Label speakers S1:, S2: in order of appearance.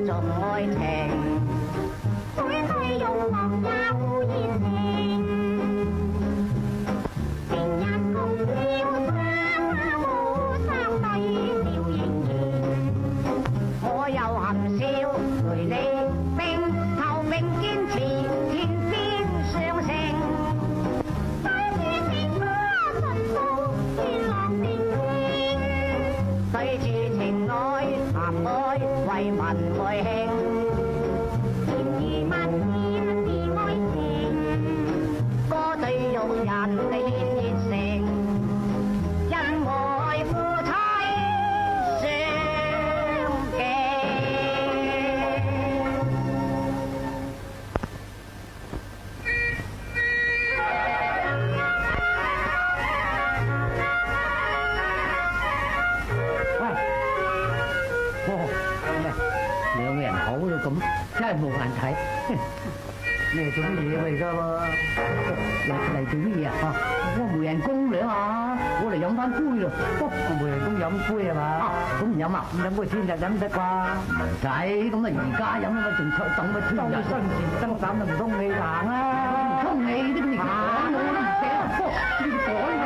S1: 重愛情，對對用樂也好熱情，成日共笑雙互相對笑盈盈，我又含笑陪你並頭並肩前天邊上升，對住情歌盡訴天樂年輕，對住情愛談愛為民為慶，甜如蜜甜是愛情，歌對用人哋熱誠，因愛夫妻相敬。
S2: 喂，兩個人好到咁，真係冇眼睇。你係做乜嘢喎？而家嚟做乜嘢啊？我媒人公嚟啊嘛，我嚟飲翻杯咯。我媒人公飲杯係嘛？咁唔飲啊？唔飲杯天日飲得啩？唔使，咁啊而家飲啊嘛，仲等乜天日？新前燈膽就唔通你行啊？唔通你啲咁嚟講我都唔捨。呢個改我。